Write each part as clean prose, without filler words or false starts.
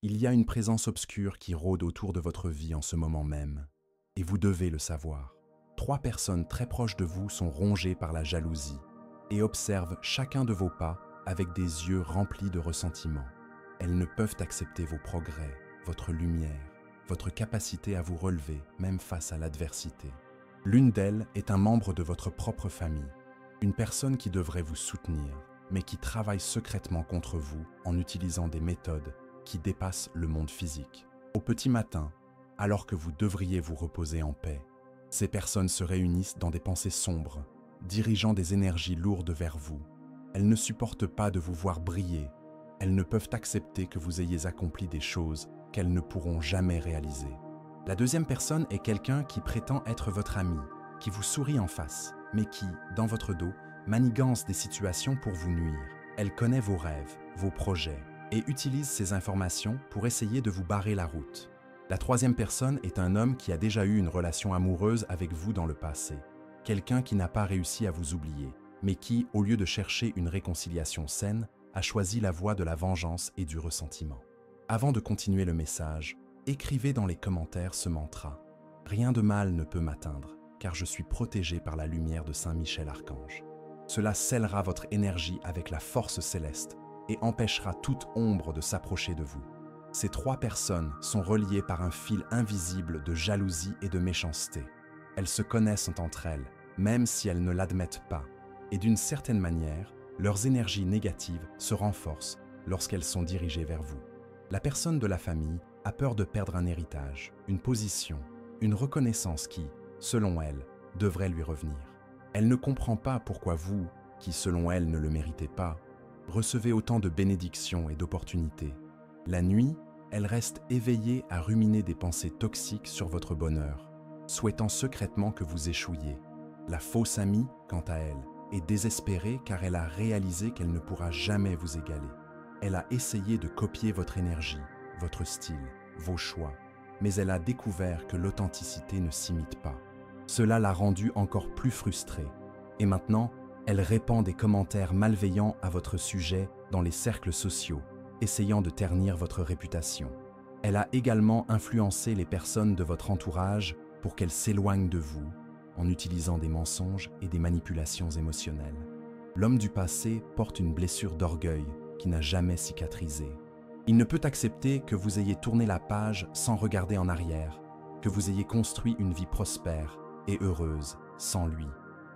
Il y a une présence obscure qui rôde autour de votre vie en ce moment même, et vous devez le savoir. 3 personnes très proches de vous sont rongées par la jalousie et observent chacun de vos pas avec des yeux remplis de ressentiment. Elles ne peuvent accepter vos progrès, votre lumière, votre capacité à vous relever, même face à l'adversité. L'une d'elles est un membre de votre propre famille, une personne qui devrait vous soutenir, mais qui travaille secrètement contre vous en utilisant des méthodes qui dépassent le monde physique. Au petit matin, alors que vous devriez vous reposer en paix, ces personnes se réunissent dans des pensées sombres, dirigeant des énergies lourdes vers vous. Elles ne supportent pas de vous voir briller. Elles ne peuvent accepter que vous ayez accompli des choses qu'elles ne pourront jamais réaliser. La deuxième personne est quelqu'un qui prétend être votre ami, qui vous sourit en face, mais qui, dans votre dos, manigance des situations pour vous nuire. Elle connaît vos rêves, vos projets, et utilise ces informations pour essayer de vous barrer la route. La troisième personne est un homme qui a déjà eu une relation amoureuse avec vous dans le passé. Quelqu'un qui n'a pas réussi à vous oublier, mais qui, au lieu de chercher une réconciliation saine, a choisi la voie de la vengeance et du ressentiment. Avant de continuer le message, écrivez dans les commentaires ce mantra. Rien de mal ne peut m'atteindre, car je suis protégé par la lumière de Saint Michel Archange. Cela scellera votre énergie avec la force céleste et empêchera toute ombre de s'approcher de vous. Ces 3 personnes sont reliées par un fil invisible de jalousie et de méchanceté. Elles se connaissent entre elles, même si elles ne l'admettent pas, et d'une certaine manière, leurs énergies négatives se renforcent lorsqu'elles sont dirigées vers vous. La personne de la famille a peur de perdre un héritage, une position, une reconnaissance qui, selon elle, devrait lui revenir. Elle ne comprend pas pourquoi vous, qui selon elle ne le méritez pas, recevez autant de bénédictions et d'opportunités. La nuit, elle reste éveillée à ruminer des pensées toxiques sur votre bonheur, souhaitant secrètement que vous échouiez. La fausse amie, quant à elle, est désespérée car elle a réalisé qu'elle ne pourra jamais vous égaler. Elle a essayé de copier votre énergie, votre style, vos choix, mais elle a découvert que l'authenticité ne s'imite pas. Cela l'a rendue encore plus frustrée. Et maintenant, elle répand des commentaires malveillants à votre sujet dans les cercles sociaux, essayant de ternir votre réputation. Elle a également influencé les personnes de votre entourage pour qu'elles s'éloignent de vous, en utilisant des mensonges et des manipulations émotionnelles. L'homme du passé porte une blessure d'orgueil qui n'a jamais cicatrisé. Il ne peut accepter que vous ayez tourné la page sans regarder en arrière, que vous ayez construit une vie prospère et heureuse sans lui.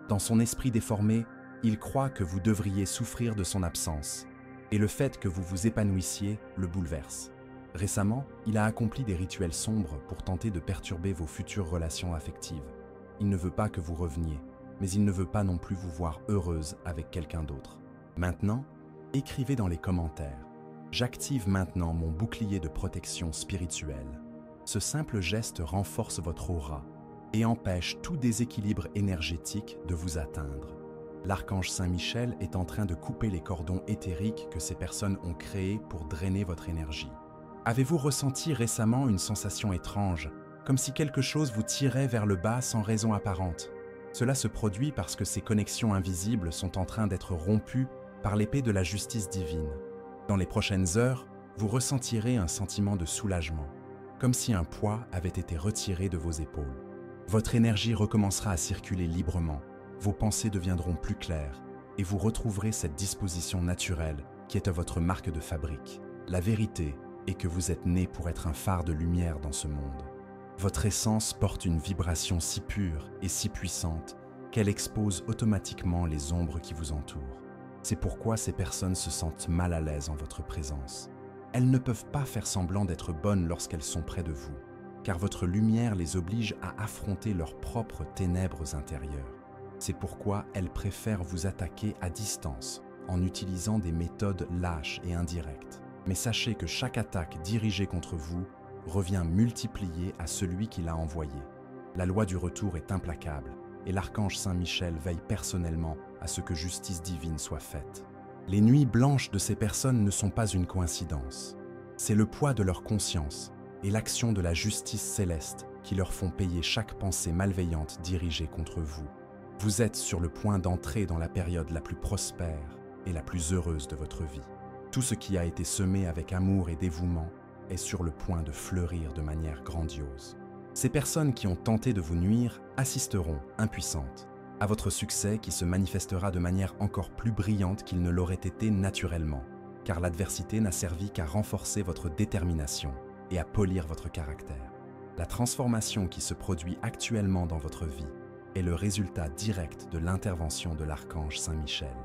Dans son esprit déformé, il croit que vous devriez souffrir de son absence, et le fait que vous vous épanouissiez le bouleverse. Récemment, il a accompli des rituels sombres pour tenter de perturber vos futures relations affectives. Il ne veut pas que vous reveniez, mais il ne veut pas non plus vous voir heureuse avec quelqu'un d'autre. Maintenant, écrivez dans les commentaires. J'active maintenant mon bouclier de protection spirituelle. Ce simple geste renforce votre aura et empêche tout déséquilibre énergétique de vous atteindre. L'archange Saint Michel est en train de couper les cordons éthériques que ces personnes ont créés pour drainer votre énergie. Avez-vous ressenti récemment une sensation étrange, comme si quelque chose vous tirait vers le bas sans raison apparente? Cela se produit parce que ces connexions invisibles sont en train d'être rompues par l'épée de la justice divine. Dans les prochaines heures, vous ressentirez un sentiment de soulagement, comme si un poids avait été retiré de vos épaules. Votre énergie recommencera à circuler librement, vos pensées deviendront plus claires et vous retrouverez cette disposition naturelle qui est à votre marque de fabrique. La vérité est que vous êtes né pour être un phare de lumière dans ce monde. Votre essence porte une vibration si pure et si puissante qu'elle expose automatiquement les ombres qui vous entourent. C'est pourquoi ces personnes se sentent mal à l'aise en votre présence. Elles ne peuvent pas faire semblant d'être bonnes lorsqu'elles sont près de vous, car votre lumière les oblige à affronter leurs propres ténèbres intérieures. C'est pourquoi elles préfèrent vous attaquer à distance, en utilisant des méthodes lâches et indirectes. Mais sachez que chaque attaque dirigée contre vous revient multipliée à celui qui l'a envoyée. La loi du retour est implacable, et l'archange Saint Michel veille personnellement à ce que justice divine soit faite. Les nuits blanches de ces personnes ne sont pas une coïncidence. C'est le poids de leur conscience et l'action de la justice céleste qui leur font payer chaque pensée malveillante dirigée contre vous. Vous êtes sur le point d'entrer dans la période la plus prospère et la plus heureuse de votre vie. Tout ce qui a été semé avec amour et dévouement est sur le point de fleurir de manière grandiose. Ces personnes qui ont tenté de vous nuire assisteront, impuissantes, à votre succès qui se manifestera de manière encore plus brillante qu'il ne l'aurait été naturellement, car l'adversité n'a servi qu'à renforcer votre détermination et à polir votre caractère. La transformation qui se produit actuellement dans votre vie est le résultat direct de l'intervention de l'archange Saint-Michel.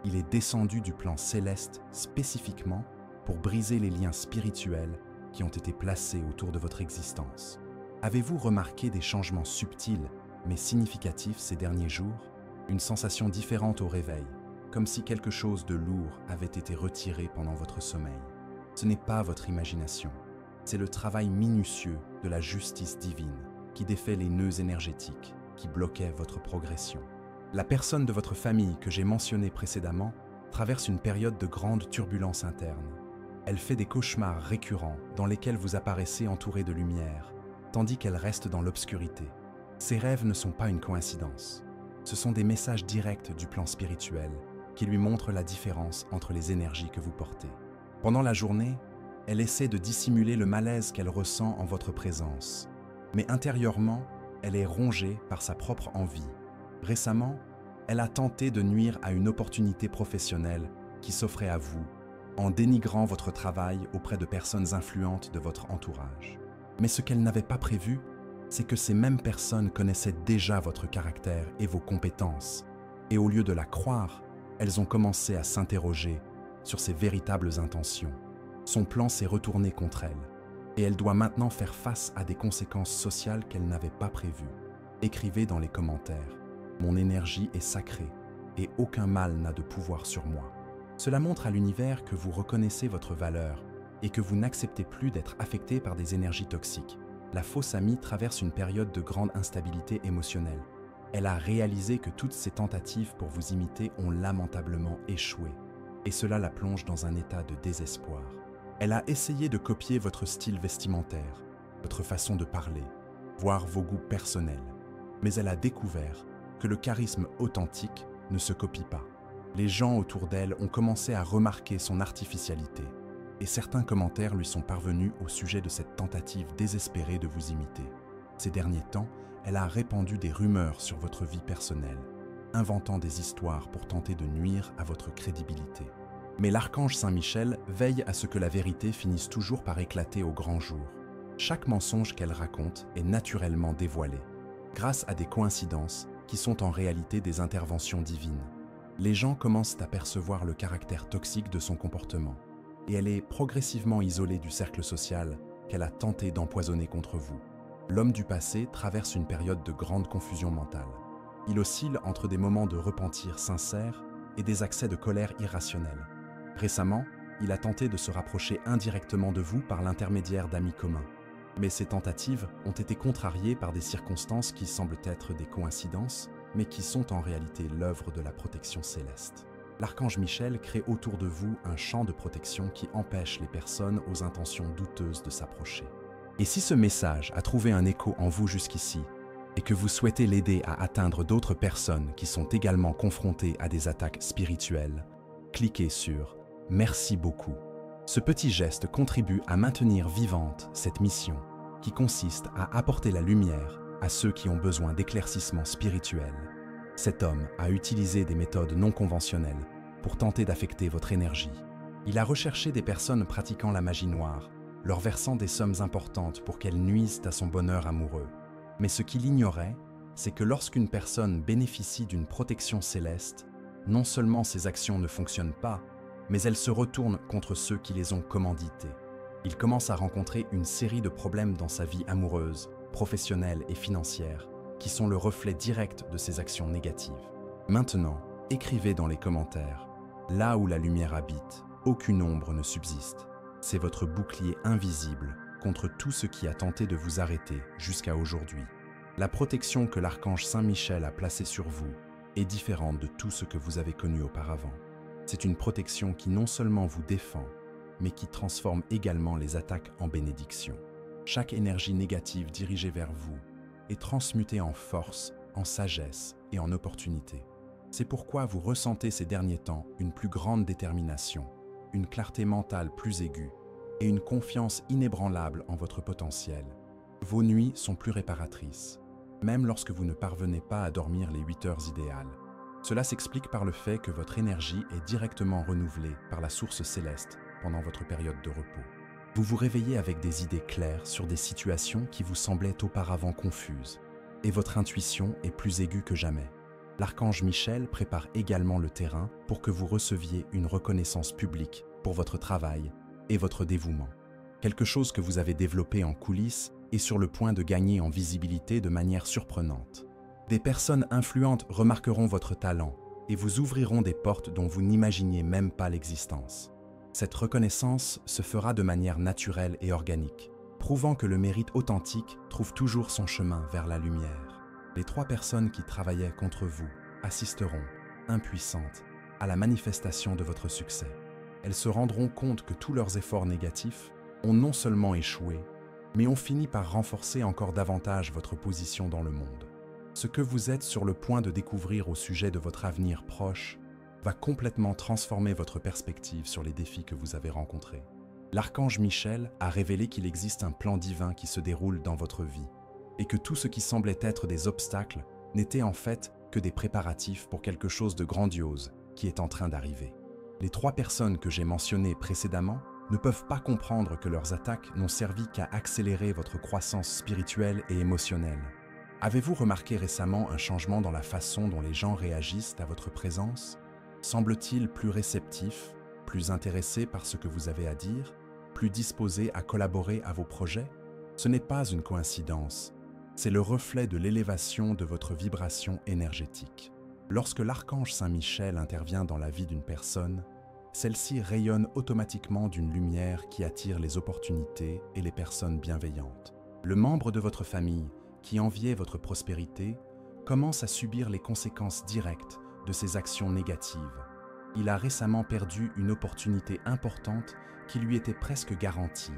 Il est descendu du plan céleste spécifiquement pour briser les liens spirituels qui ont été placés autour de votre existence. Avez-vous remarqué des changements subtils mais significatifs ces derniers jours? Une sensation différente au réveil, comme si quelque chose de lourd avait été retiré pendant votre sommeil. Ce n'est pas votre imagination, c'est le travail minutieux de la justice divine qui défait les nœuds énergétiques qui bloquaient votre progression. La personne de votre famille que j'ai mentionnée précédemment traverse une période de grande turbulence interne. Elle fait des cauchemars récurrents dans lesquels vous apparaissez entouré de lumière, tandis qu'elle reste dans l'obscurité. Ces rêves ne sont pas une coïncidence. Ce sont des messages directs du plan spirituel qui lui montrent la différence entre les énergies que vous portez. Pendant la journée, elle essaie de dissimuler le malaise qu'elle ressent en votre présence. Mais intérieurement, elle est rongée par sa propre envie. Récemment, elle a tenté de nuire à une opportunité professionnelle qui s'offrait à vous, en dénigrant votre travail auprès de personnes influentes de votre entourage. Mais ce qu'elle n'avait pas prévu, c'est que ces mêmes personnes connaissaient déjà votre caractère et vos compétences, et au lieu de la croire, elles ont commencé à s'interroger sur ses véritables intentions. Son plan s'est retourné contre elle, et elle doit maintenant faire face à des conséquences sociales qu'elle n'avait pas prévues. Écrivez dans les commentaires. Mon énergie est sacrée et aucun mal n'a de pouvoir sur moi. Cela montre à l'univers que vous reconnaissez votre valeur et que vous n'acceptez plus d'être affecté par des énergies toxiques. La fausse amie traverse une période de grande instabilité émotionnelle. Elle a réalisé que toutes ses tentatives pour vous imiter ont lamentablement échoué, et cela la plonge dans un état de désespoir. Elle a essayé de copier votre style vestimentaire, votre façon de parler, voire vos goûts personnels, mais elle a découvert que le charisme authentique ne se copie pas. Les gens autour d'elle ont commencé à remarquer son artificialité, et certains commentaires lui sont parvenus au sujet de cette tentative désespérée de vous imiter. Ces derniers temps, elle a répandu des rumeurs sur votre vie personnelle, inventant des histoires pour tenter de nuire à votre crédibilité. Mais l'archange Saint-Michel veille à ce que la vérité finisse toujours par éclater au grand jour. Chaque mensonge qu'elle raconte est naturellement dévoilé, grâce à des coïncidences qui sont en réalité des interventions divines. Les gens commencent à percevoir le caractère toxique de son comportement, et elle est progressivement isolée du cercle social qu'elle a tenté d'empoisonner contre vous. L'homme du passé traverse une période de grande confusion mentale. Il oscille entre des moments de repentir sincère et des accès de colère irrationnelle. Récemment, il a tenté de se rapprocher indirectement de vous par l'intermédiaire d'amis communs. Mais ces tentatives ont été contrariées par des circonstances qui semblent être des coïncidences, mais qui sont en réalité l'œuvre de la protection céleste. L'archange Michel crée autour de vous un champ de protection qui empêche les personnes aux intentions douteuses de s'approcher. Et si ce message a trouvé un écho en vous jusqu'ici, et que vous souhaitez l'aider à atteindre d'autres personnes qui sont également confrontées à des attaques spirituelles, cliquez sur « Merci beaucoup ». Ce petit geste contribue à maintenir vivante cette mission qui consiste à apporter la lumière à ceux qui ont besoin d'éclaircissement spirituel. Cet homme a utilisé des méthodes non conventionnelles pour tenter d'affecter votre énergie. Il a recherché des personnes pratiquant la magie noire, leur versant des sommes importantes pour qu'elles nuisent à son bonheur amoureux. Mais ce qu'il ignorait, c'est que lorsqu'une personne bénéficie d'une protection céleste, non seulement ses actions ne fonctionnent pas, mais elles se retournent contre ceux qui les ont commanditées. Il commence à rencontrer une série de problèmes dans sa vie amoureuse, professionnelle et financière, qui sont le reflet direct de ses actions négatives. Maintenant, écrivez dans les commentaires « Là où la lumière habite, aucune ombre ne subsiste ». C'est votre bouclier invisible contre tout ce qui a tenté de vous arrêter jusqu'à aujourd'hui. La protection que l'archange Saint-Michel a placée sur vous est différente de tout ce que vous avez connu auparavant. C'est une protection qui non seulement vous défend, mais qui transforme également les attaques en bénédictions. Chaque énergie négative dirigée vers vous est transmutée en force, en sagesse et en opportunité. C'est pourquoi vous ressentez ces derniers temps une plus grande détermination, une clarté mentale plus aiguë et une confiance inébranlable en votre potentiel. Vos nuits sont plus réparatrices, même lorsque vous ne parvenez pas à dormir les 8 heures idéales. Cela s'explique par le fait que votre énergie est directement renouvelée par la source céleste pendant votre période de repos. Vous vous réveillez avec des idées claires sur des situations qui vous semblaient auparavant confuses, et votre intuition est plus aiguë que jamais. L'archange Michel prépare également le terrain pour que vous receviez une reconnaissance publique pour votre travail et votre dévouement. Quelque chose que vous avez développé en coulisses est sur le point de gagner en visibilité de manière surprenante. Des personnes influentes remarqueront votre talent et vous ouvriront des portes dont vous n'imaginiez même pas l'existence. Cette reconnaissance se fera de manière naturelle et organique, prouvant que le mérite authentique trouve toujours son chemin vers la lumière. Les 3 personnes qui travaillaient contre vous assisteront, impuissantes, à la manifestation de votre succès. Elles se rendront compte que tous leurs efforts négatifs ont non seulement échoué, mais ont fini par renforcer encore davantage votre position dans le monde. Ce que vous êtes sur le point de découvrir au sujet de votre avenir proche va complètement transformer votre perspective sur les défis que vous avez rencontrés. L'archange Michel a révélé qu'il existe un plan divin qui se déroule dans votre vie, et que tout ce qui semblait être des obstacles n'était en fait que des préparatifs pour quelque chose de grandiose qui est en train d'arriver. Les 3 personnes que j'ai mentionnées précédemment ne peuvent pas comprendre que leurs attaques n'ont servi qu'à accélérer votre croissance spirituelle et émotionnelle. Avez-vous remarqué récemment un changement dans la façon dont les gens réagissent à votre présence? Semblent-ils plus réceptifs, plus intéressés par ce que vous avez à dire, plus disposés à collaborer à vos projets? Ce n'est pas une coïncidence. C'est le reflet de l'élévation de votre vibration énergétique. Lorsque l'archange Saint-Michel intervient dans la vie d'une personne, celle-ci rayonne automatiquement d'une lumière qui attire les opportunités et les personnes bienveillantes. Le membre de votre famille qui enviait votre prospérité commence à subir les conséquences directes de ses actions négatives. Il a récemment perdu une opportunité importante qui lui était presque garantie,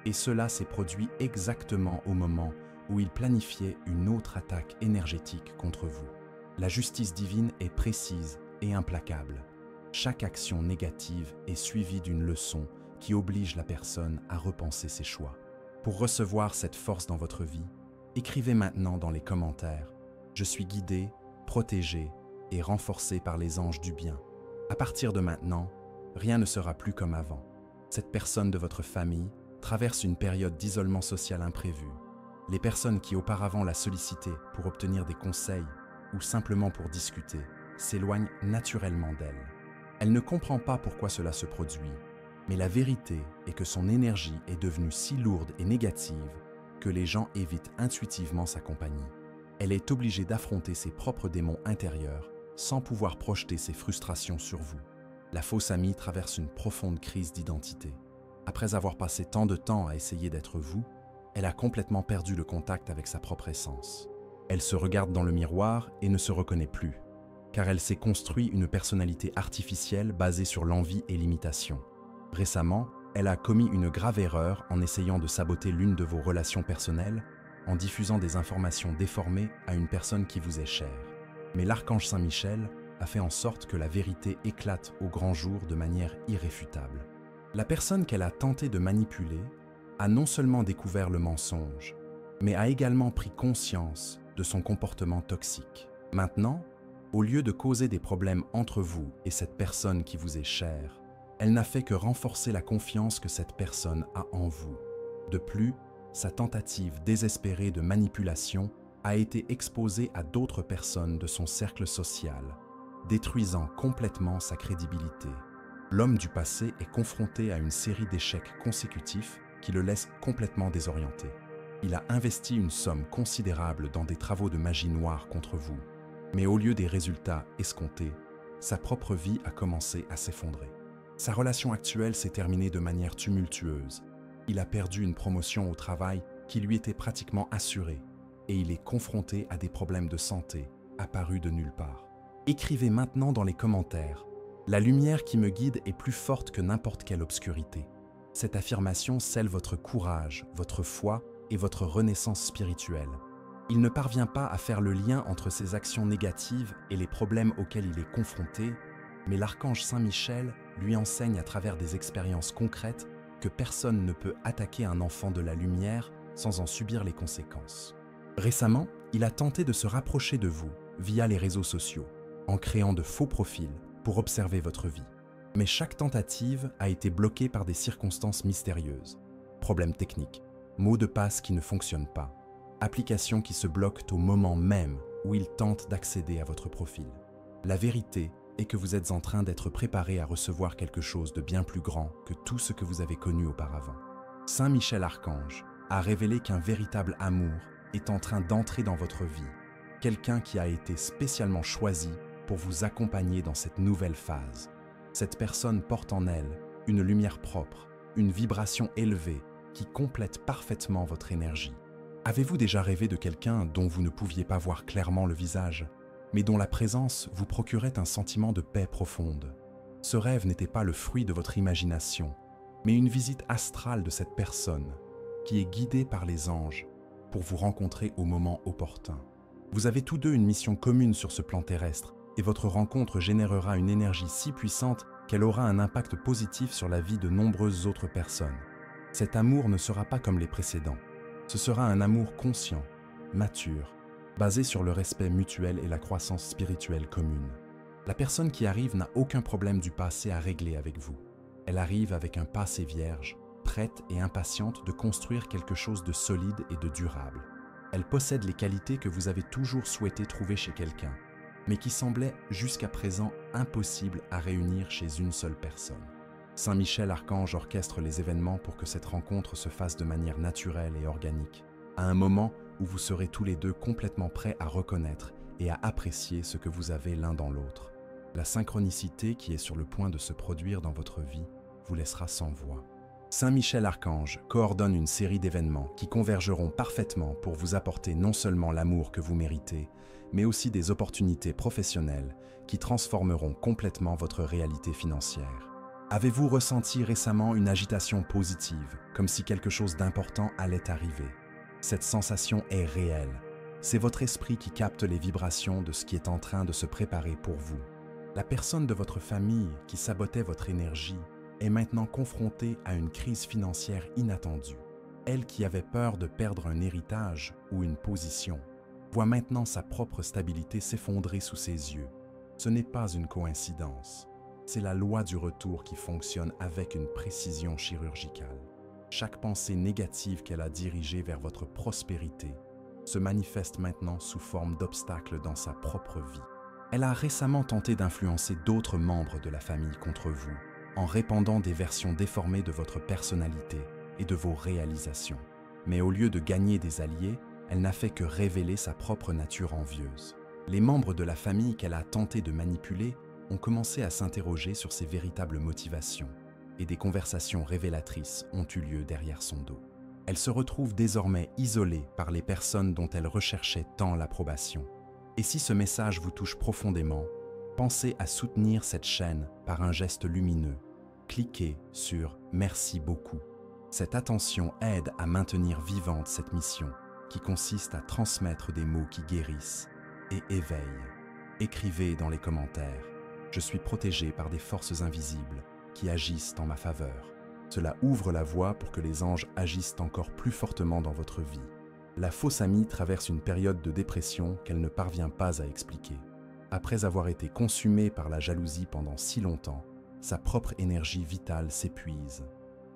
et cela s'est produit exactement au moment où il planifiait une autre attaque énergétique contre vous. La justice divine est précise et implacable. Chaque action négative est suivie d'une leçon qui oblige la personne à repenser ses choix. Pour recevoir cette force dans votre vie, écrivez maintenant dans les commentaires « Je suis guidé, protégé et renforcé par les anges du bien ». À partir de maintenant, rien ne sera plus comme avant. Cette personne de votre famille traverse une période d'isolement social imprévu. Les personnes qui auparavant la sollicitaient pour obtenir des conseils ou simplement pour discuter s'éloignent naturellement d'elle. Elle ne comprend pas pourquoi cela se produit, mais la vérité est que son énergie est devenue si lourde et négative que les gens évitent intuitivement sa compagnie. Elle est obligée d'affronter ses propres démons intérieurs sans pouvoir projeter ses frustrations sur vous. La fausse amie traverse une profonde crise d'identité. Après avoir passé tant de temps à essayer d'être vous, elle a complètement perdu le contact avec sa propre essence. Elle se regarde dans le miroir et ne se reconnaît plus, car elle s'est construit une personnalité artificielle basée sur l'envie et l'imitation. Récemment, elle a commis une grave erreur en essayant de saboter l'une de vos relations personnelles en diffusant des informations déformées à une personne qui vous est chère. Mais l'archange Saint-Michel a fait en sorte que la vérité éclate au grand jour de manière irréfutable. La personne qu'elle a tenté de manipuler a non seulement découvert le mensonge, mais a également pris conscience de son comportement toxique. Maintenant, au lieu de causer des problèmes entre vous et cette personne qui vous est chère, elle n'a fait que renforcer la confiance que cette personne a en vous. De plus, sa tentative désespérée de manipulation a été exposée à d'autres personnes de son cercle social, détruisant complètement sa crédibilité. L'homme du passé est confronté à une série d'échecs consécutifs qui le laissent complètement désorienté. Il a investi une somme considérable dans des travaux de magie noire contre vous, mais au lieu des résultats escomptés, sa propre vie a commencé à s'effondrer. Sa relation actuelle s'est terminée de manière tumultueuse. Il a perdu une promotion au travail qui lui était pratiquement assurée, et il est confronté à des problèmes de santé apparus de nulle part. Écrivez maintenant dans les commentaires « La lumière qui me guide est plus forte que n'importe quelle obscurité ». Cette affirmation scelle votre courage, votre foi et votre renaissance spirituelle. Il ne parvient pas à faire le lien entre ses actions négatives et les problèmes auxquels il est confronté, mais l'archange Saint-Michel lui enseigne à travers des expériences concrètes que personne ne peut attaquer un enfant de la lumière sans en subir les conséquences. Récemment, il a tenté de se rapprocher de vous via les réseaux sociaux, en créant de faux profils pour observer votre vie. Mais chaque tentative a été bloquée par des circonstances mystérieuses. Problèmes techniques, mots de passe qui ne fonctionnent pas, applications qui se bloquent au moment même où il tente d'accéder à votre profil. La vérité est que vous êtes en train d'être préparé à recevoir quelque chose de bien plus grand que tout ce que vous avez connu auparavant. Saint Michel Archange a révélé qu'un véritable amour est en train d'entrer dans votre vie, quelqu'un qui a été spécialement choisi pour vous accompagner dans cette nouvelle phase. Cette personne porte en elle une lumière propre, une vibration élevée qui complète parfaitement votre énergie. Avez-vous déjà rêvé de quelqu'un dont vous ne pouviez pas voir clairement le visage, mais dont la présence vous procurait un sentiment de paix profonde? Ce rêve n'était pas le fruit de votre imagination, mais une visite astrale de cette personne qui est guidée par les anges pour vous rencontrer au moment opportun. Vous avez tous deux une mission commune sur ce plan terrestre et votre rencontre générera une énergie si puissante qu'elle aura un impact positif sur la vie de nombreuses autres personnes. Cet amour ne sera pas comme les précédents. Ce sera un amour conscient, mature, basé sur le respect mutuel et la croissance spirituelle commune. La personne qui arrive n'a aucun problème du passé à régler avec vous. Elle arrive avec un passé vierge, prête et impatiente de construire quelque chose de solide et de durable. Elle possède les qualités que vous avez toujours souhaité trouver chez quelqu'un, mais qui semblaient jusqu'à présent impossibles à réunir chez une seule personne. Saint Michel Archange orchestre les événements pour que cette rencontre se fasse de manière naturelle et organique, à un moment où vous serez tous les deux complètement prêts à reconnaître et à apprécier ce que vous avez l'un dans l'autre. La synchronicité qui est sur le point de se produire dans votre vie vous laissera sans voix. Saint Michel Archange coordonne une série d'événements qui convergeront parfaitement pour vous apporter non seulement l'amour que vous méritez, mais aussi des opportunités professionnelles qui transformeront complètement votre réalité financière. Avez-vous ressenti récemment une agitation positive, comme si quelque chose d'important allait arriver? Cette sensation est réelle. C'est votre esprit qui capte les vibrations de ce qui est en train de se préparer pour vous. La personne de votre famille qui sabotait votre énergie est maintenant confrontée à une crise financière inattendue. Elle qui avait peur de perdre un héritage ou une position voit maintenant sa propre stabilité s'effondrer sous ses yeux. Ce n'est pas une coïncidence. C'est la loi du retour qui fonctionne avec une précision chirurgicale. Chaque pensée négative qu'elle a dirigée vers votre prospérité se manifeste maintenant sous forme d'obstacles dans sa propre vie. Elle a récemment tenté d'influencer d'autres membres de la famille contre vous, en répandant des versions déformées de votre personnalité et de vos réalisations. Mais au lieu de gagner des alliés, elle n'a fait que révéler sa propre nature envieuse. Les membres de la famille qu'elle a tenté de manipuler ont commencé à s'interroger sur ses véritables motivations, et des conversations révélatrices ont eu lieu derrière son dos. Elle se retrouve désormais isolée par les personnes dont elle recherchait tant l'approbation. Et si ce message vous touche profondément, pensez à soutenir cette chaîne par un geste lumineux. Cliquez sur « Merci beaucoup ». Cette attention aide à maintenir vivante cette mission, qui consiste à transmettre des mots qui guérissent et éveillent. Écrivez dans les commentaires « Je suis protégé par des forces invisibles qui agissent en ma faveur ». Cela ouvre la voie pour que les anges agissent encore plus fortement dans votre vie. La fausse amie traverse une période de dépression qu'elle ne parvient pas à expliquer. Après avoir été consumée par la jalousie pendant si longtemps, sa propre énergie vitale s'épuise.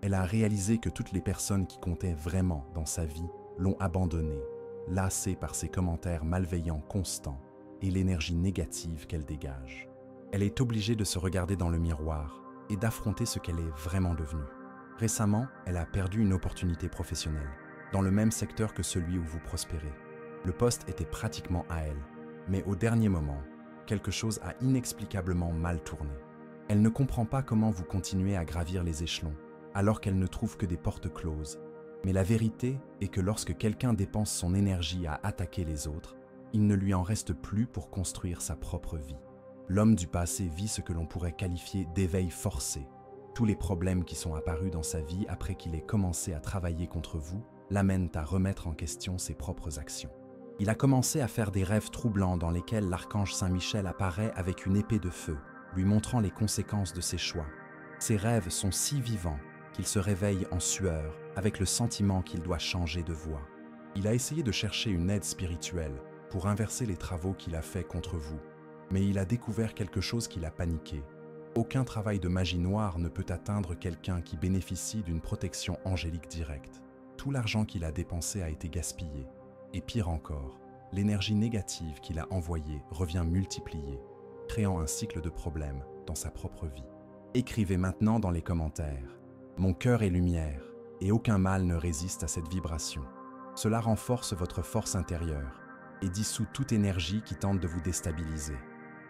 Elle a réalisé que toutes les personnes qui comptaient vraiment dans sa vie l'ont abandonnée, lassée par ses commentaires malveillants constants et l'énergie négative qu'elle dégage. Elle est obligée de se regarder dans le miroir et d'affronter ce qu'elle est vraiment devenue. Récemment, elle a perdu une opportunité professionnelle, dans le même secteur que celui où vous prospérez. Le poste était pratiquement à elle, mais au dernier moment, quelque chose a inexplicablement mal tourné. Elle ne comprend pas comment vous continuez à gravir les échelons, alors qu'elle ne trouve que des portes closes. Mais la vérité est que lorsque quelqu'un dépense son énergie à attaquer les autres, il ne lui en reste plus pour construire sa propre vie. L'homme du passé vit ce que l'on pourrait qualifier d'éveil forcé. Tous les problèmes qui sont apparus dans sa vie après qu'il ait commencé à travailler contre vous l'amènent à remettre en question ses propres actions. Il a commencé à faire des rêves troublants dans lesquels l'archange Saint-Michel apparaît avec une épée de feu, lui montrant les conséquences de ses choix. Ces rêves sont si vivants qu'il se réveille en sueur avec le sentiment qu'il doit changer de voie. Il a essayé de chercher une aide spirituelle pour inverser les travaux qu'il a faits contre vous, mais il a découvert quelque chose qui l'a paniqué. Aucun travail de magie noire ne peut atteindre quelqu'un qui bénéficie d'une protection angélique directe. Tout l'argent qu'il a dépensé a été gaspillé. Et pire encore, l'énergie négative qu'il a envoyée revient multipliée, créant un cycle de problèmes dans sa propre vie. Écrivez maintenant dans les commentaires « Mon cœur est lumière et aucun mal ne résiste à cette vibration ». Cela renforce votre force intérieure et dissout toute énergie qui tente de vous déstabiliser.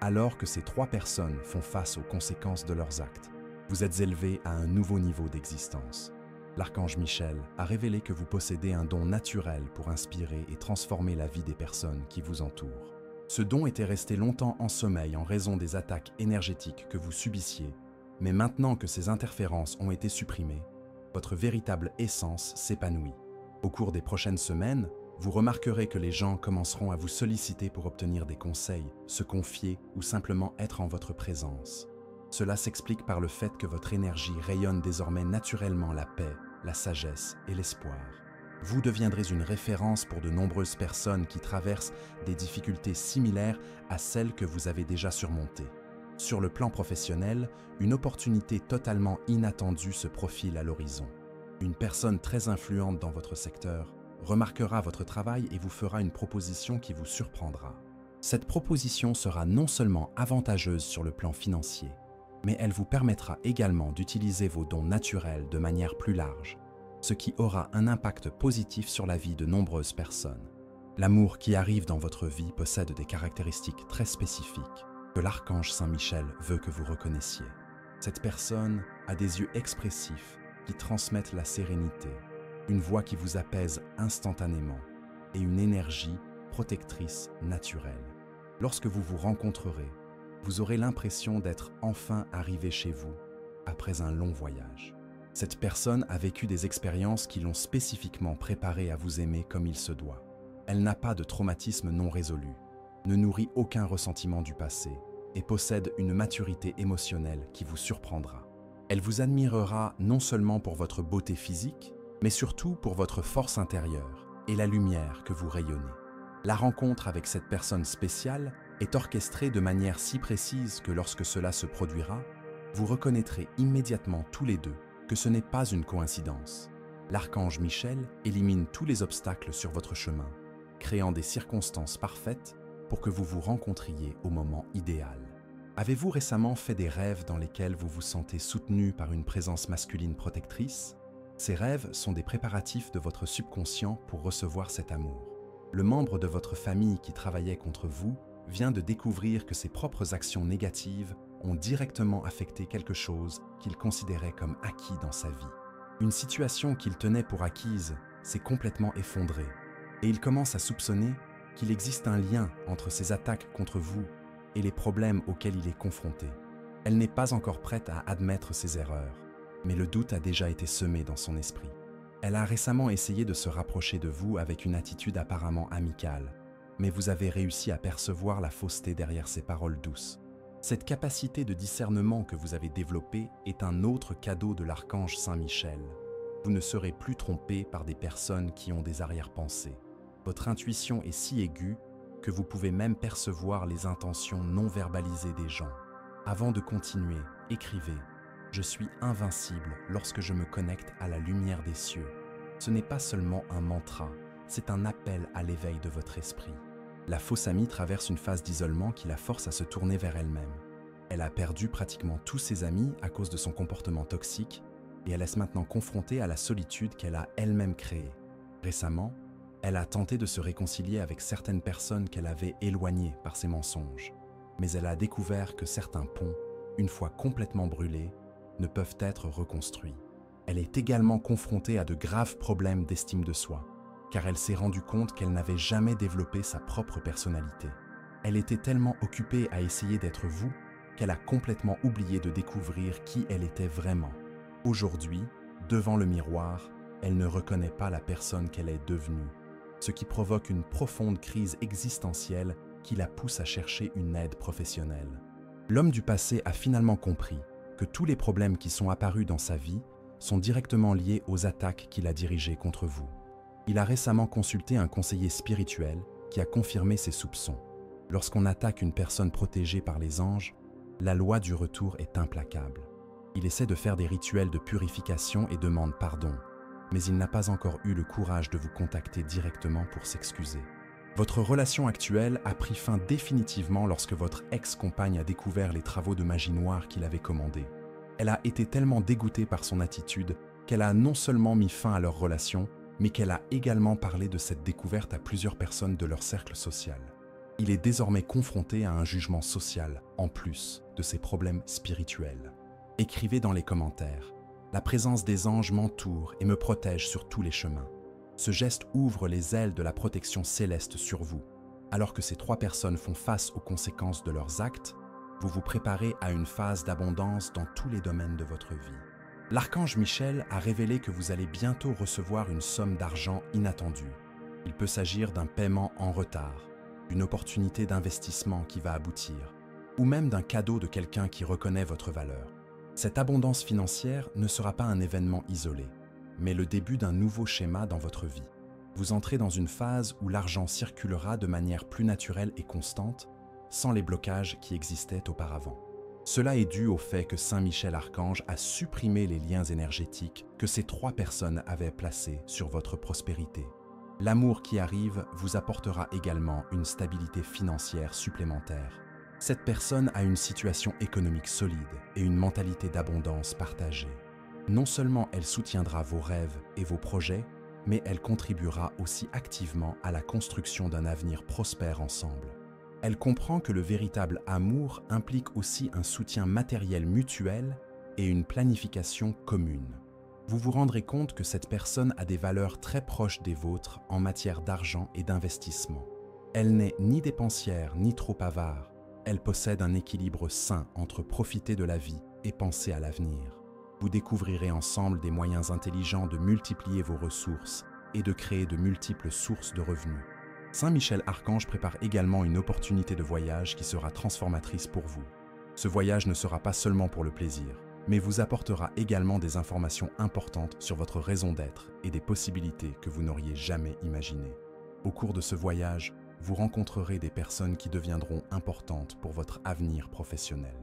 Alors que ces 3 personnes font face aux conséquences de leurs actes, vous êtes élevé à un nouveau niveau d'existence. L'archange Michel a révélé que vous possédez un don naturel pour inspirer et transformer la vie des personnes qui vous entourent. Ce don était resté longtemps en sommeil en raison des attaques énergétiques que vous subissiez, mais maintenant que ces interférences ont été supprimées, votre véritable essence s'épanouit. Au cours des prochaines semaines, vous remarquerez que les gens commenceront à vous solliciter pour obtenir des conseils, se confier ou simplement être en votre présence. Cela s'explique par le fait que votre énergie rayonne désormais naturellement la paix, la sagesse et l'espoir. Vous deviendrez une référence pour de nombreuses personnes qui traversent des difficultés similaires à celles que vous avez déjà surmontées. Sur le plan professionnel, une opportunité totalement inattendue se profile à l'horizon. Une personne très influente dans votre secteur remarquera votre travail et vous fera une proposition qui vous surprendra. Cette proposition sera non seulement avantageuse sur le plan financier, mais elle vous permettra également d'utiliser vos dons naturels de manière plus large, ce qui aura un impact positif sur la vie de nombreuses personnes. L'amour qui arrive dans votre vie possède des caractéristiques très spécifiques que l'archange Saint-Michel veut que vous reconnaissiez. Cette personne a des yeux expressifs qui transmettent la sérénité, une voix qui vous apaise instantanément et une énergie protectrice naturelle. Lorsque vous vous rencontrerez, vous aurez l'impression d'être enfin arrivé chez vous après un long voyage. Cette personne a vécu des expériences qui l'ont spécifiquement préparée à vous aimer comme il se doit. Elle n'a pas de traumatisme non résolu, ne nourrit aucun ressentiment du passé et possède une maturité émotionnelle qui vous surprendra. Elle vous admirera non seulement pour votre beauté physique, mais surtout pour votre force intérieure et la lumière que vous rayonnez. La rencontre avec cette personne spéciale est orchestrée de manière si précise que lorsque cela se produira, vous reconnaîtrez immédiatement tous les deux que ce n'est pas une coïncidence. L'archange Michel élimine tous les obstacles sur votre chemin, créant des circonstances parfaites pour que vous vous rencontriez au moment idéal. Avez-vous récemment fait des rêves dans lesquels vous vous sentez soutenu par une présence masculine protectrice? Ces rêves sont des préparatifs de votre subconscient pour recevoir cet amour. Le membre de votre famille qui travaillait contre vous vient de découvrir que ses propres actions négatives ont directement affecté quelque chose qu'il considérait comme acquis dans sa vie. Une situation qu'il tenait pour acquise s'est complètement effondrée et il commence à soupçonner qu'il existe un lien entre ces attaques contre vous et les problèmes auxquels il est confronté. Elle n'est pas encore prête à admettre ses erreurs, mais le doute a déjà été semé dans son esprit. Elle a récemment essayé de se rapprocher de vous avec une attitude apparemment amicale, mais vous avez réussi à percevoir la fausseté derrière ses paroles douces. Cette capacité de discernement que vous avez développée est un autre cadeau de l'archange Saint-Michel. Vous ne serez plus trompé par des personnes qui ont des arrière-pensées. Votre intuition est si aiguë que vous pouvez même percevoir les intentions non verbalisées des gens. Avant de continuer, écrivez « Je suis invincible lorsque je me connecte à la lumière des cieux ». Ce n'est pas seulement un mantra, c'est un appel à l'éveil de votre esprit. La fausse amie traverse une phase d'isolement qui la force à se tourner vers elle-même. Elle a perdu pratiquement tous ses amis à cause de son comportement toxique et elle est maintenant confrontée à la solitude qu'elle a elle-même créée. Récemment, elle a tenté de se réconcilier avec certaines personnes qu'elle avait éloignées par ses mensonges. Mais elle a découvert que certains ponts, une fois complètement brûlés, ne peuvent être reconstruits. Elle est également confrontée à de graves problèmes d'estime de soi, car elle s'est rendue compte qu'elle n'avait jamais développé sa propre personnalité. Elle était tellement occupée à essayer d'être vous qu'elle a complètement oublié de découvrir qui elle était vraiment. Aujourd'hui, devant le miroir, elle ne reconnaît pas la personne qu'elle est devenue, ce qui provoque une profonde crise existentielle qui la pousse à chercher une aide professionnelle. L'homme du passé a finalement compris que tous les problèmes qui sont apparus dans sa vie sont directement liées aux attaques qu'il a dirigées contre vous. Il a récemment consulté un conseiller spirituel qui a confirmé ses soupçons. Lorsqu'on attaque une personne protégée par les anges, la loi du retour est implacable. Il essaie de faire des rituels de purification et demande pardon, mais il n'a pas encore eu le courage de vous contacter directement pour s'excuser. Votre relation actuelle a pris fin définitivement lorsque votre ex-compagne a découvert les travaux de magie noire qu'il avait commandés. Elle a été tellement dégoûtée par son attitude qu'elle a non seulement mis fin à leur relation, mais qu'elle a également parlé de cette découverte à plusieurs personnes de leur cercle social. Il est désormais confronté à un jugement social, en plus de ses problèmes spirituels. Écrivez dans les commentaires. La présence des anges m'entoure et me protège sur tous les chemins. Ce geste ouvre les ailes de la protection céleste sur vous. Alors que ces 3 personnes font face aux conséquences de leurs actes, vous vous préparez à une phase d'abondance dans tous les domaines de votre vie. L'archange Michel a révélé que vous allez bientôt recevoir une somme d'argent inattendue. Il peut s'agir d'un paiement en retard, d'une opportunité d'investissement qui va aboutir, ou même d'un cadeau de quelqu'un qui reconnaît votre valeur. Cette abondance financière ne sera pas un événement isolé, mais le début d'un nouveau schéma dans votre vie. Vous entrez dans une phase où l'argent circulera de manière plus naturelle et constante, sans les blocages qui existaient auparavant. Cela est dû au fait que Saint Michel Archange a supprimé les liens énergétiques que ces 3 personnes avaient placés sur votre prospérité. L'amour qui arrive vous apportera également une stabilité financière supplémentaire. Cette personne a une situation économique solide et une mentalité d'abondance partagée. Non seulement elle soutiendra vos rêves et vos projets, mais elle contribuera aussi activement à la construction d'un avenir prospère ensemble. Elle comprend que le véritable amour implique aussi un soutien matériel mutuel et une planification commune. Vous vous rendrez compte que cette personne a des valeurs très proches des vôtres en matière d'argent et d'investissement. Elle n'est ni dépensière ni trop avare. Elle possède un équilibre sain entre profiter de la vie et penser à l'avenir. Vous découvrirez ensemble des moyens intelligents de multiplier vos ressources et de créer de multiples sources de revenus. Saint Michel Archange prépare également une opportunité de voyage qui sera transformatrice pour vous. Ce voyage ne sera pas seulement pour le plaisir, mais vous apportera également des informations importantes sur votre raison d'être et des possibilités que vous n'auriez jamais imaginées. Au cours de ce voyage, vous rencontrerez des personnes qui deviendront importantes pour votre avenir professionnel.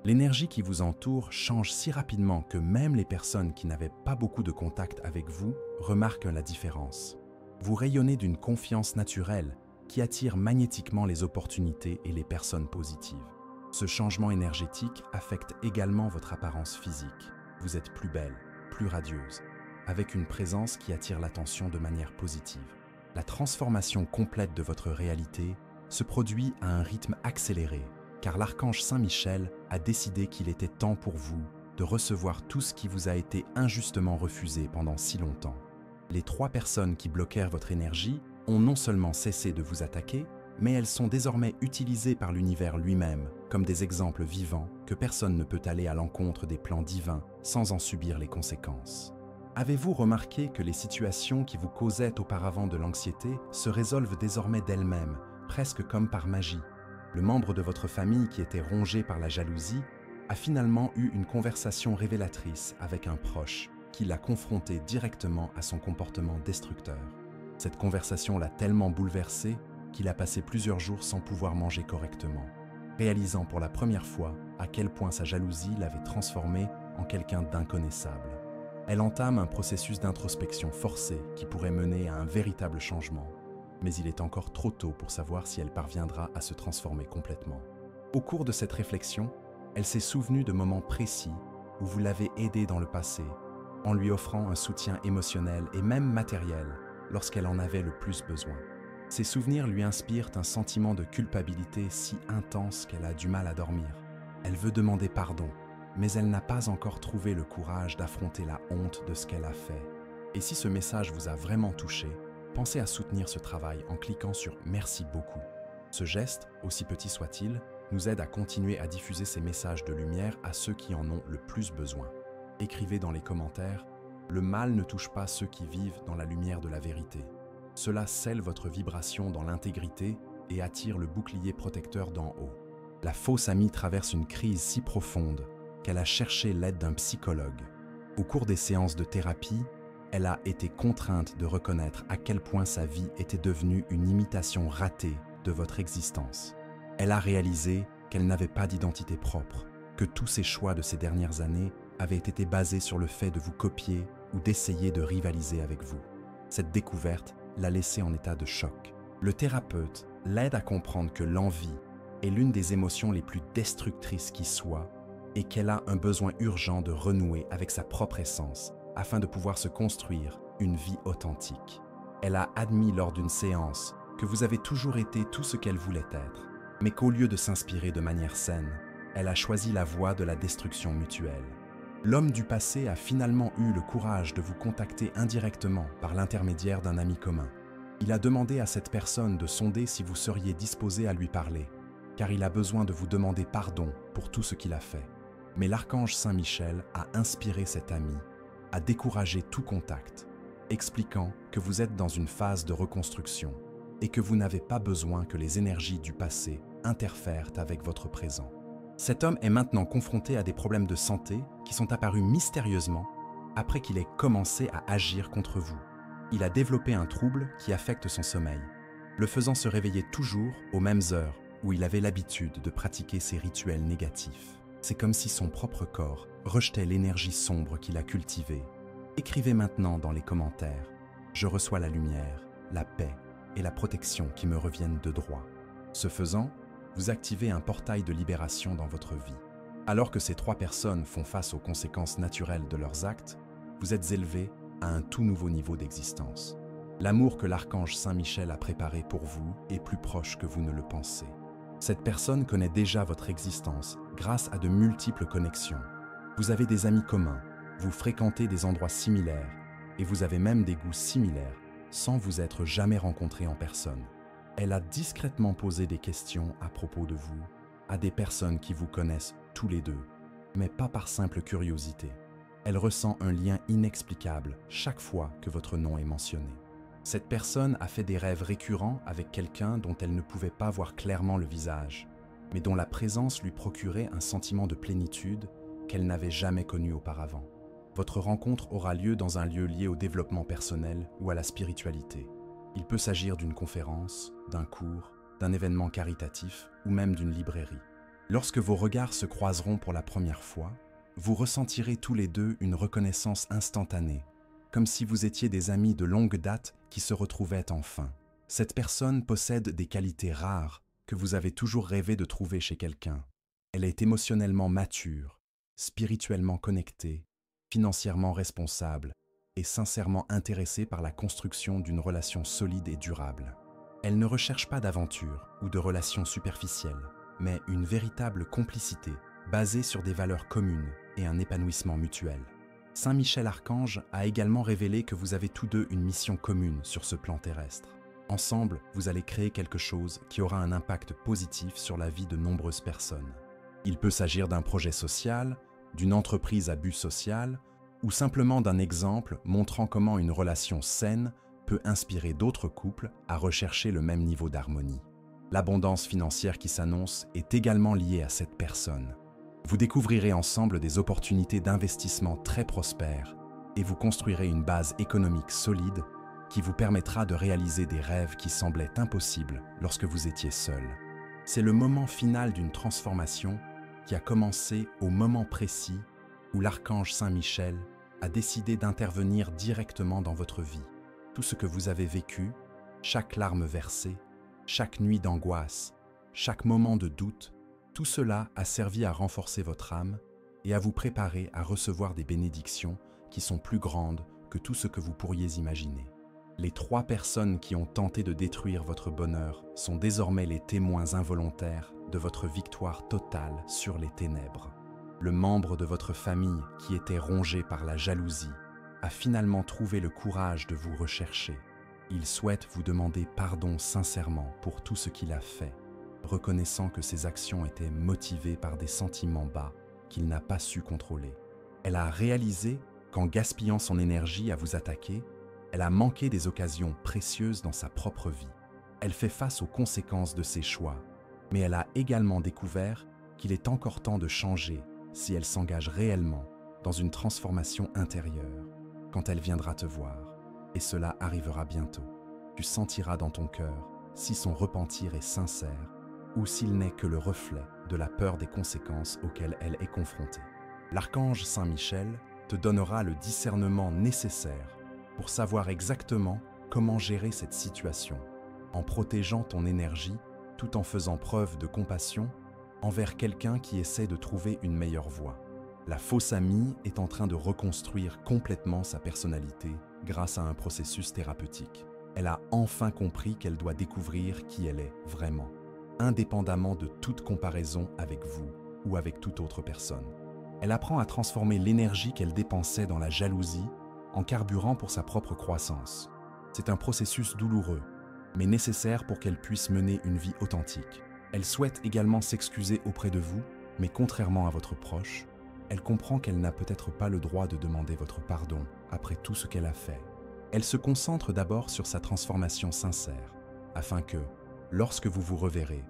L'énergie qui vous entoure change si rapidement que même les personnes qui n'avaient pas beaucoup de contact avec vous remarquent la différence. Vous rayonnez d'une confiance naturelle qui attire magnétiquement les opportunités et les personnes positives. Ce changement énergétique affecte également votre apparence physique. Vous êtes plus belle, plus radieuse, avec une présence qui attire l'attention de manière positive. La transformation complète de votre réalité se produit à un rythme accéléré, car l'archange Saint Michel a décidé qu'il était temps pour vous de recevoir tout ce qui vous a été injustement refusé pendant si longtemps. Les 3 personnes qui bloquèrent votre énergie ont non seulement cessé de vous attaquer, mais elles sont désormais utilisées par l'univers lui-même comme des exemples vivants que personne ne peut aller à l'encontre des plans divins sans en subir les conséquences. Avez-vous remarqué que les situations qui vous causaient auparavant de l'anxiété se résolvent désormais d'elles-mêmes, presque comme par magie? Le membre de votre famille qui était rongé par la jalousie a finalement eu une conversation révélatrice avec un proche qui l'a confronté directement à son comportement destructeur. Cette conversation l'a tellement bouleversé qu'il a passé plusieurs jours sans pouvoir manger correctement, réalisant pour la première fois à quel point sa jalousie l'avait transformé en quelqu'un d'inconnaissable. Elle entame un processus d'introspection forcé qui pourrait mener à un véritable changement, mais il est encore trop tôt pour savoir si elle parviendra à se transformer complètement. Au cours de cette réflexion, elle s'est souvenue de moments précis où vous l'avez aidée dans le passé, en lui offrant un soutien émotionnel et même matériel lorsqu'elle en avait le plus besoin. Ces souvenirs lui inspirent un sentiment de culpabilité si intense qu'elle a du mal à dormir. Elle veut demander pardon, mais elle n'a pas encore trouvé le courage d'affronter la honte de ce qu'elle a fait. Et si ce message vous a vraiment touché, pensez à soutenir ce travail en cliquant sur « Merci beaucoup ». Ce geste, aussi petit soit-il, nous aide à continuer à diffuser ces messages de lumière à ceux qui en ont le plus besoin. Écrivez dans les commentaires « Le mal ne touche pas ceux qui vivent dans la lumière de la vérité ». Cela scelle votre vibration dans l'intégrité et attire le bouclier protecteur d'en haut. La fausse amie traverse une crise si profonde qu'elle a cherché l'aide d'un psychologue. Au cours des séances de thérapie, elle a été contrainte de reconnaître à quel point sa vie était devenue une imitation ratée de votre existence. Elle a réalisé qu'elle n'avait pas d'identité propre, que tous ses choix de ces dernières années avaient été basés sur le fait de vous copier ou d'essayer de rivaliser avec vous. Cette découverte l'a laissée en état de choc. Le thérapeute l'aide à comprendre que l'envie est l'une des émotions les plus destructrices qui soient et qu'elle a un besoin urgent de renouer avec sa propre essence afin de pouvoir se construire une vie authentique. Elle a admis lors d'une séance que vous avez toujours été tout ce qu'elle voulait être, mais qu'au lieu de s'inspirer de manière saine, elle a choisi la voie de la destruction mutuelle. L'homme du passé a finalement eu le courage de vous contacter indirectement par l'intermédiaire d'un ami commun. Il a demandé à cette personne de sonder si vous seriez disposé à lui parler, car il a besoin de vous demander pardon pour tout ce qu'il a fait. Mais l'archange Saint-Michel a inspiré cet ami à décourager tout contact, expliquant que vous êtes dans une phase de reconstruction et que vous n'avez pas besoin que les énergies du passé interfèrent avec votre présent. Cet homme est maintenant confronté à des problèmes de santé qui sont apparus mystérieusement après qu'il ait commencé à agir contre vous. Il a développé un trouble qui affecte son sommeil, le faisant se réveiller toujours aux mêmes heures où il avait l'habitude de pratiquer ses rituels négatifs. C'est comme si son propre corps rejetait l'énergie sombre qu'il a cultivée. Écrivez maintenant dans les commentaires « Je reçois la lumière, la paix et la protection qui me reviennent de droit ». Ce faisant, vous activez un portail de libération dans votre vie. Alors que ces trois personnes font face aux conséquences naturelles de leurs actes, vous êtes élevés à un tout nouveau niveau d'existence. L'amour que l'archange Saint-Michel a préparé pour vous est plus proche que vous ne le pensez. Cette personne connaît déjà votre existence grâce à de multiples connexions. Vous avez des amis communs, vous fréquentez des endroits similaires et vous avez même des goûts similaires sans vous être jamais rencontrés en personne. Elle a discrètement posé des questions à propos de vous à des personnes qui vous connaissent tous les deux, mais pas par simple curiosité. Elle ressent un lien inexplicable chaque fois que votre nom est mentionné. Cette personne a fait des rêves récurrents avec quelqu'un dont elle ne pouvait pas voir clairement le visage, mais dont la présence lui procurait un sentiment de plénitude qu'elle n'avait jamais connu auparavant. Votre rencontre aura lieu dans un lieu lié au développement personnel ou à la spiritualité. Il peut s'agir d'une conférence, d'un cours, d'un événement caritatif ou même d'une librairie. Lorsque vos regards se croiseront pour la première fois, vous ressentirez tous les deux une reconnaissance instantanée, comme si vous étiez des amis de longue date qui se retrouvaient enfin. Cette personne possède des qualités rares que vous avez toujours rêvé de trouver chez quelqu'un. Elle est émotionnellement mature, spirituellement connectée, financièrement responsable et sincèrement intéressée par la construction d'une relation solide et durable. Elle ne recherche pas d'aventure ou de relations superficielles, mais une véritable complicité basée sur des valeurs communes et un épanouissement mutuel. Saint Michel Archange a également révélé que vous avez tous deux une mission commune sur ce plan terrestre. Ensemble, vous allez créer quelque chose qui aura un impact positif sur la vie de nombreuses personnes. Il peut s'agir d'un projet social, d'une entreprise à but social, ou simplement d'un exemple montrant comment une relation saine peut inspirer d'autres couples à rechercher le même niveau d'harmonie. L'abondance financière qui s'annonce est également liée à cette personne. Vous découvrirez ensemble des opportunités d'investissement très prospères et vous construirez une base économique solide qui vous permettra de réaliser des rêves qui semblaient impossibles lorsque vous étiez seul. C'est le moment final d'une transformation qui a commencé au moment précis où l'archange Saint-Michel a décidé d'intervenir directement dans votre vie. Tout ce que vous avez vécu, chaque larme versée, chaque nuit d'angoisse, chaque moment de doute, tout cela a servi à renforcer votre âme et à vous préparer à recevoir des bénédictions qui sont plus grandes que tout ce que vous pourriez imaginer. Les trois personnes qui ont tenté de détruire votre bonheur sont désormais les témoins involontaires de votre victoire totale sur les ténèbres. Le membre de votre famille qui était rongé par la jalousie a finalement trouvé le courage de vous rechercher. Il souhaite vous demander pardon sincèrement pour tout ce qu'il a fait, reconnaissant que ses actions étaient motivées par des sentiments bas qu'il n'a pas su contrôler. Elle a réalisé qu'en gaspillant son énergie à vous attaquer, elle a manqué des occasions précieuses dans sa propre vie. Elle fait face aux conséquences de ses choix, mais elle a également découvert qu'il est encore temps de changer si elle s'engage réellement dans une transformation intérieure, quand elle viendra te voir, et cela arrivera bientôt. Tu sentiras dans ton cœur si son repentir est sincère ou s'il n'est que le reflet de la peur des conséquences auxquelles elle est confrontée. L'archange Saint Michel te donnera le discernement nécessaire pour savoir exactement comment gérer cette situation, en protégeant ton énergie tout en faisant preuve de compassion envers quelqu'un qui essaie de trouver une meilleure voie. La fausse amie est en train de reconstruire complètement sa personnalité grâce à un processus thérapeutique. Elle a enfin compris qu'elle doit découvrir qui elle est vraiment, indépendamment de toute comparaison avec vous ou avec toute autre personne. Elle apprend à transformer l'énergie qu'elle dépensait dans la jalousie en carburant pour sa propre croissance. C'est un processus douloureux, mais nécessaire pour qu'elle puisse mener une vie authentique. Elle souhaite également s'excuser auprès de vous, mais contrairement à votre proche, elle comprend qu'elle n'a peut-être pas le droit de demander votre pardon après tout ce qu'elle a fait. Elle se concentre d'abord sur sa transformation sincère, afin que, lorsque vous vous reverrez,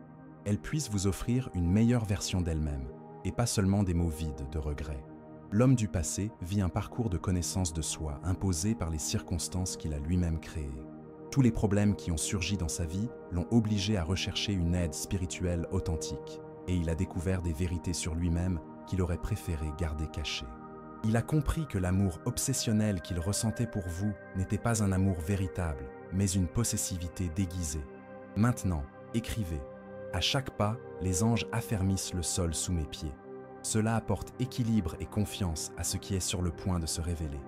elle puisse vous offrir une meilleure version d'elle-même, et pas seulement des mots vides de regret. L'homme du passé vit un parcours de connaissance de soi imposé par les circonstances qu'il a lui-même créées. Tous les problèmes qui ont surgi dans sa vie l'ont obligé à rechercher une aide spirituelle authentique, et il a découvert des vérités sur lui-même qu'il aurait préféré garder cachées. Il a compris que l'amour obsessionnel qu'il ressentait pour vous n'était pas un amour véritable, mais une possessivité déguisée. Maintenant, écrivez. À chaque pas, les anges affermissent le sol sous mes pieds. Cela apporte équilibre et confiance à ce qui est sur le point de se révéler.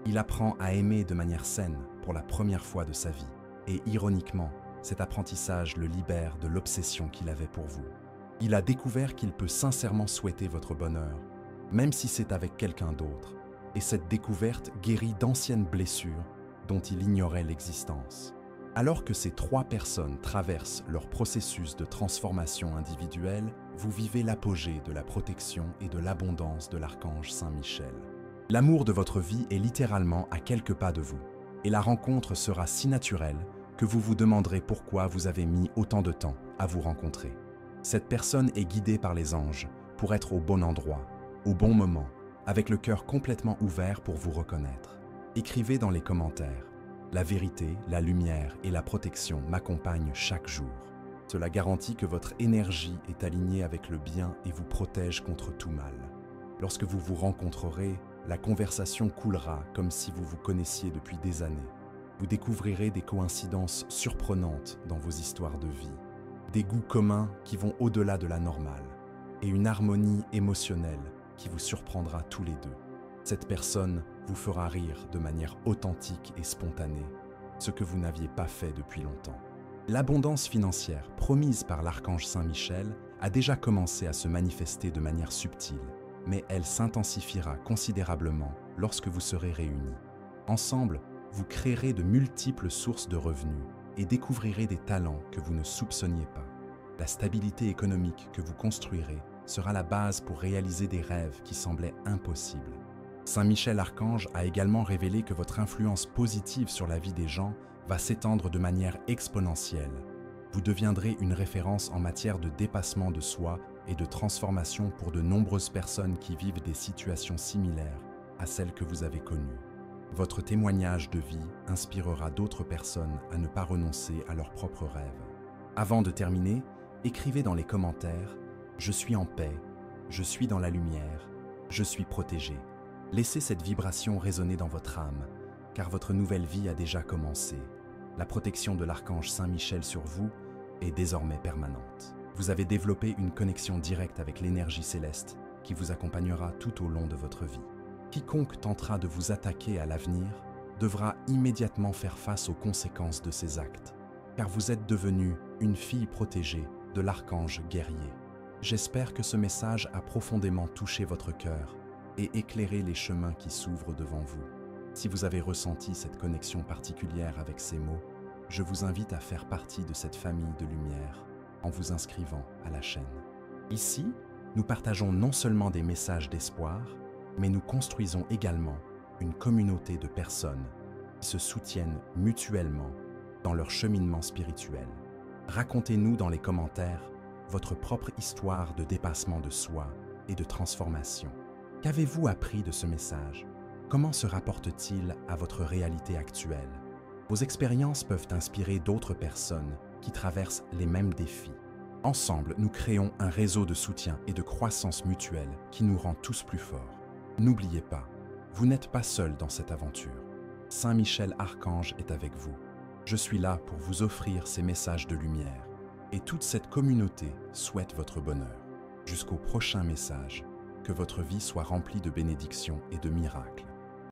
Il apprend à aimer de manière saine pour la première fois de sa vie. Et ironiquement, cet apprentissage le libère de l'obsession qu'il avait pour vous. Il a découvert qu'il peut sincèrement souhaiter votre bonheur, même si c'est avec quelqu'un d'autre. Et cette découverte guérit d'anciennes blessures dont il ignorait l'existence. Alors que ces trois personnes traversent leur processus de transformation individuelle, vous vivez l'apogée de la protection et de l'abondance de l'archange Saint Michel. L'amour de votre vie est littéralement à quelques pas de vous, et la rencontre sera si naturelle que vous vous demanderez pourquoi vous avez mis autant de temps à vous rencontrer. Cette personne est guidée par les anges pour être au bon endroit, au bon moment, avec le cœur complètement ouvert pour vous reconnaître. Écrivez dans les commentaires. La vérité, la lumière et la protection m'accompagnent chaque jour. Cela garantit que votre énergie est alignée avec le bien et vous protège contre tout mal. Lorsque vous vous rencontrerez, la conversation coulera comme si vous vous connaissiez depuis des années. Vous découvrirez des coïncidences surprenantes dans vos histoires de vie, des goûts communs qui vont au-delà de la normale, et une harmonie émotionnelle qui vous surprendra tous les deux. Cette personne vous fera rire de manière authentique et spontanée, ce que vous n'aviez pas fait depuis longtemps. L'abondance financière promise par l'archange Saint Michel a déjà commencé à se manifester de manière subtile, mais elle s'intensifiera considérablement lorsque vous serez réunis. Ensemble, vous créerez de multiples sources de revenus et découvrirez des talents que vous ne soupçonniez pas. La stabilité économique que vous construirez sera la base pour réaliser des rêves qui semblaient impossibles. Saint Michel Archange a également révélé que votre influence positive sur la vie des gens va s'étendre de manière exponentielle. Vous deviendrez une référence en matière de dépassement de soi et de transformation pour de nombreuses personnes qui vivent des situations similaires à celles que vous avez connues. Votre témoignage de vie inspirera d'autres personnes à ne pas renoncer à leurs propres rêves. Avant de terminer, écrivez dans les commentaires « Je suis en paix, je suis dans la lumière, je suis protégé ». Laissez cette vibration résonner dans votre âme, car votre nouvelle vie a déjà commencé. La protection de l'archange Saint Michel sur vous est désormais permanente. Vous avez développé une connexion directe avec l'énergie céleste qui vous accompagnera tout au long de votre vie. Quiconque tentera de vous attaquer à l'avenir devra immédiatement faire face aux conséquences de ses actes, car vous êtes devenue une fille protégée de l'archange guerrier. J'espère que ce message a profondément touché votre cœur et éclairer les chemins qui s'ouvrent devant vous. Si vous avez ressenti cette connexion particulière avec ces mots, je vous invite à faire partie de cette famille de lumière en vous inscrivant à la chaîne. Ici, nous partageons non seulement des messages d'espoir, mais nous construisons également une communauté de personnes qui se soutiennent mutuellement dans leur cheminement spirituel. Racontez-nous dans les commentaires votre propre histoire de dépassement de soi et de transformation. Qu'avez-vous appris de ce message? Comment se rapporte-t-il à votre réalité actuelle? Vos expériences peuvent inspirer d'autres personnes qui traversent les mêmes défis. Ensemble, nous créons un réseau de soutien et de croissance mutuelle qui nous rend tous plus forts. N'oubliez pas, vous n'êtes pas seul dans cette aventure. Saint Michel Archange est avec vous. Je suis là pour vous offrir ces messages de lumière. Et toute cette communauté souhaite votre bonheur. Jusqu'au prochain message, que votre vie soit remplie de bénédictions et de miracles.